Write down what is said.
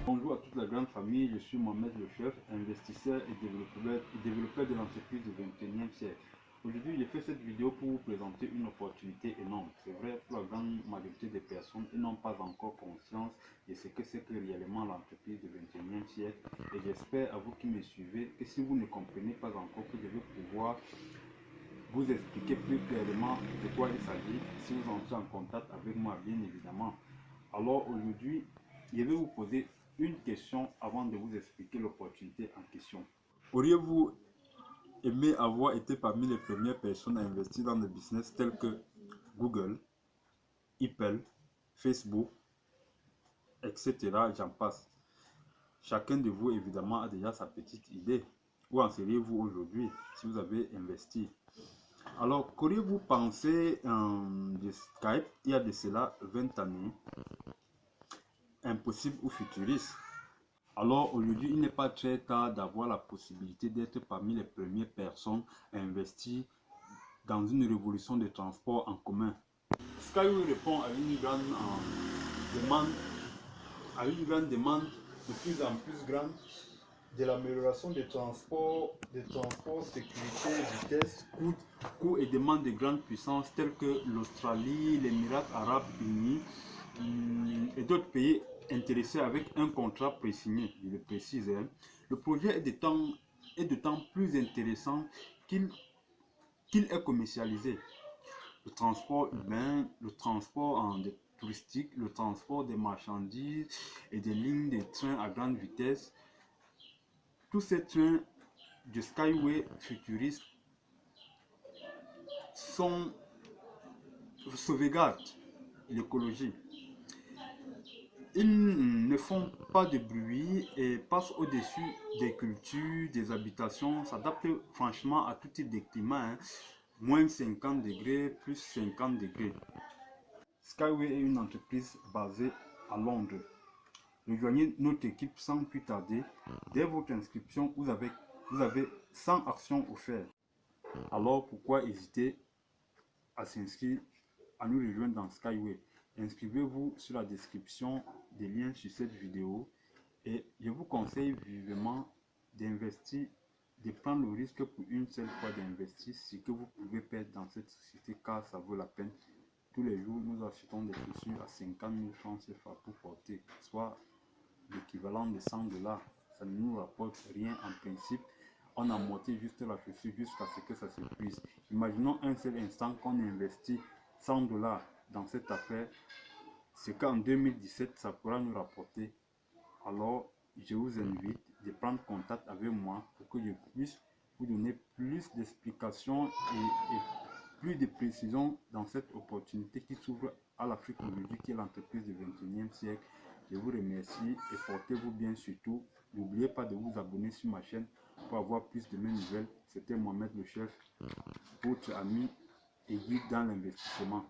Bonjour à toute la grande famille, je suis Mohamed le chef, investisseur et développeur de l'entreprise du 21e siècle. Aujourd'hui, j'ai fait cette vidéo pour vous présenter une opportunité énorme. C'est vrai, pour la grande majorité des personnes, ils n'ont pas encore conscience de ce que c'est que réellement l'entreprise du 21e siècle. Et j'espère à vous qui me suivez que si vous ne comprenez pas encore, que je vais pouvoir vous expliquer plus clairement de quoi il s'agit si vous entrez en contact avec moi, bien évidemment. Alors aujourd'hui, je vais vous poser une question avant de vous expliquer l'opportunité en question. Auriez-vous aimé avoir été parmi les premières personnes à investir dans des business tels que Google, Apple, Facebook, etc. J'en passe. Chacun de vous, évidemment, a déjà sa petite idée. Où en seriez-vous aujourd'hui si vous avez investi? Alors, qu'auriez-vous pensé de Skype il y a de cela 20 années? Impossible ou futuriste? Alors aujourd'hui, il n'est pas très tard d'avoir la possibilité d'être parmi les premières personnes à investir dans une révolution des transports en commun. Skyway répond à une grande demande de plus en plus grande de l'amélioration des transports, sécurité, vitesse, coût et demande de grandes puissances telles que l'Australie, les Émirats arabes unis et d'autres pays intéressés avec un contrat présigné, je le précise. Le projet est de temps plus intéressant qu'il est commercialisé. Le transport urbain, le transport touristique, le transport des marchandises et des lignes de train à grande vitesse. Tous ces trains de Skyway futuriste sauvegardent l'écologie. Ils ne font pas de bruit et passent au-dessus des cultures, des habitations, s'adaptent franchement à tout type de climat, moins 50 degrés, plus 50 degrés. Skyway est une entreprise basée à Londres. Rejoignez notre équipe sans plus tarder. Dès votre inscription, vous avez 100 actions offertes. Alors pourquoi hésiter à s'inscrire, à nous rejoindre dans Skyway? Inscrivez-vous sur la description des liens sur cette vidéo et je vous conseille vivement d'investir, de prendre le risque pour une seule fois d'investir ce que vous pouvez perdre dans cette société car ça vaut la peine. Tous les jours, nous achetons des chaussures à 50 000 francs CFA pour porter, soit l'équivalent de 100 $. Ça ne nous rapporte rien en principe. On amortit juste la chaussure jusqu'à ce que ça s'épuise. Imaginons un seul instant qu'on investit 100 $ dans cette affaire. C'est qu'en 2017, ça pourra nous rapporter. Alors, je vous invite de prendre contact avec moi pour que je puisse vous donner plus d'explications et plus de précisions dans cette opportunité qui s'ouvre à l'Afrique aujourd'hui, qui est l'entreprise du 21e siècle. Je vous remercie et portez-vous bien surtout. N'oubliez pas de vous abonner sur ma chaîne pour avoir plus de mes nouvelles. C'était Mohamed le chef, votre ami et guide dans l'investissement.